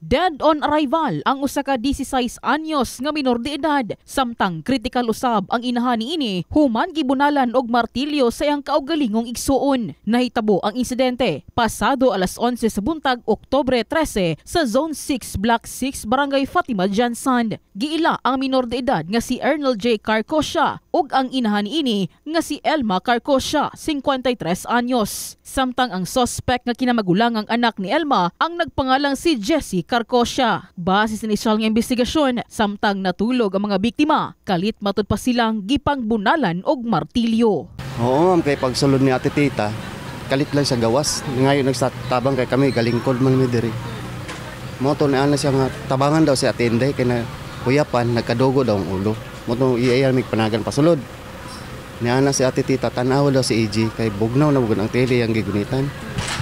Dead on arrival ang usa ka 16 anyos nga minor de edad, samtang kritikal usab ang inahan niini human gibunalan og martilyo sa iyang kaugalingong igsuon. Nahitabo ang insidente pasado alas 11 sa buntag Oktubre 13 sa Zone 6 Block 6 Barangay Fatima Jansan. Giila ang minor de edad nga si Ernel J. Carcosia ug ang inahan niini nga si Elma Carcosia, 53 anyos. Samtang ang suspect nga kinamagulangang anak ni Elma ang nagpangalang si Jessie Carcosia. Base sa inisyal nga investigasyon, samtang natulog ang mga biktima, kalit matud pa silang gipangbunalan og martilyo. Oo ma'am, kay pagsulod ni ate tita, kalit lang siya gawas. Ngayon nagsatabang kay kami, galingkod man mi diri. Moto na ana siya nga tabangan daw si ate Inday, kay na kuyapan, nagkadugo daw ang ulo. Moto iayar mig panagan pasulod. Niana si ate tita, tanaw daw si AJ, kay bugnaw na bugnaw ang tele ang gigunitan.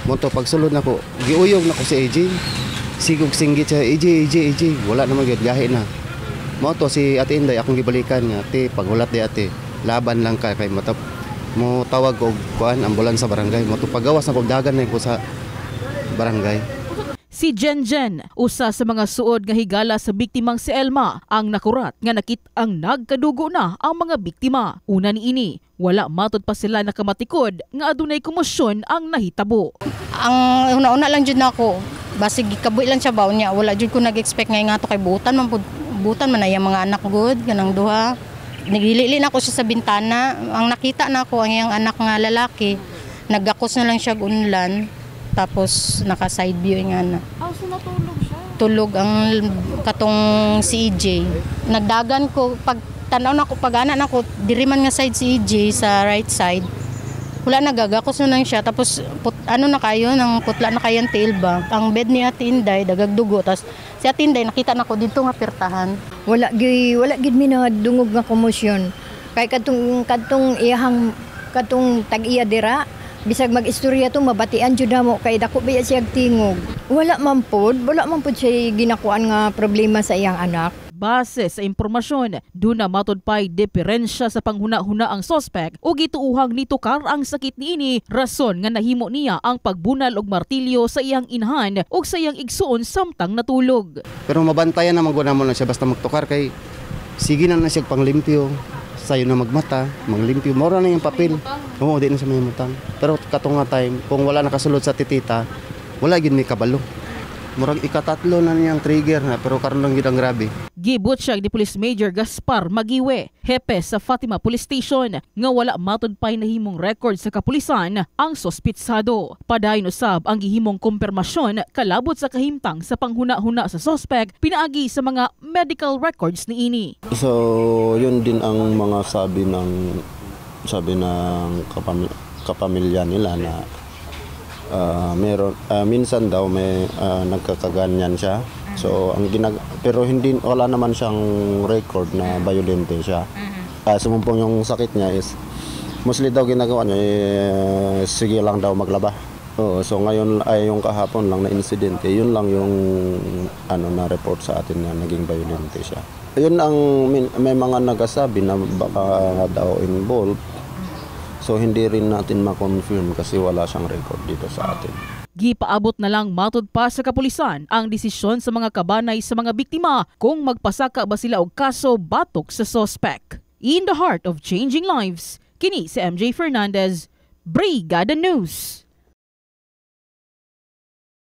Moto pagsulod nako, giuyog nako si AJ. Sigog singgit siya, AJ, wala naman gyud gahi na. Moto si ate Inday akong gibalikan nga, ate, paghulat di ate, laban lang ka kay matap mo tawag og kuan ambulan sa barangay. Moto pagawas na pagdagan na ko sa barangay. Si Jenjen, usa sa mga suod nga higala sa biktimang si Elma, ang nakurat nga nakit-ang nagkadugo na ang mga biktima. Una niini, wala matud pa sila nakamatikod nga adunay komosyon ang nahitabo. Ang una-una lang jud nako, basig gikabuhi lang siya baw niya. Wala jud ko nag-expect nga to kay butan man ay mga anak good kanang duha. Nagilili na ko siya sa bintana. Ang nakita na ko ang iyang anak nga lalaki, nagakos na lang siya unlan. Tapos naka-side view nga na. So natulog siya? Tulog ang katong si EJ. Nagdagan ko, pag tanaw na ko, pag-ana na ko, diri man nga side si EJ sa right side. Wala nagagakos na lang siya. Tapos na kayo, nang putla na kayo ang tail ba. Ang bed ni Ate Inday, dagagdugo. Tapos si Ate Inday, nakita na ko dito nga pirtahan. Wala gid mi na dungog nga komosyon. Kay katong iyahang katong tag-iya dira. Bisag mag-istorya to mabatian jud namo kay dako biya siya tingog. Wala man pod siya ginakuan nga problema sa iyang anak. Base sa impormasyon, duna matud pay diferensya sa panghuna-huna ang suspect ug gituuhang nitukar ang sakit niini, rason nga nahimo niya ang pagbunal og martilyo sa iyang inhan ug sa iyang igsuon samtang natulog. Pero mabantayan na maguna mo na siya basta magtukar kay sige na siya panglimpyo. Sayo na magmata, manglimpyo, mora na yung papel. Oo, di na siya may mutang. Pero katong nga time, kung wala nakasulod sa titita, wala gid may kabalo. Murag ikatatlo na niyang trigger na, pero karon lang gid ang grabe. Gibot siya ni Police Major Gaspar Magiwe, hepe sa Fatima Police Station, nga wala matud pay nahimong record sa kapulisan ang sospitsado. Padayon usab ang gihimong kumpirmasyon kalabot sa kahimtang sa panghuna-huna sa suspect pinaagi sa mga medical records niini. So, yun din ang mga sabi ng kapamilya nila na meron minsan daw may nagkakaganyan siya. So pero wala naman siyang record na violente siya. Sumumpong yung sakit niya is mostly daw ginagawa niya sige lang daw maglaba. So ngayon ay yung kahapon lang na insidente, yun lang yung na report sa atin na naging violente siya. Yun ang may mga nagsasabi na baka daw involved. So hindi rin natin ma-confirm kasi wala siyang record dito sa atin. Gipaabot na lang matud pa sa kapulisan ang desisyon sa mga kabanay sa mga biktima kung magpasaka ba sila og kaso batok sa suspect. In the heart of changing lives, kini si MJ Fernandez, Brigada News.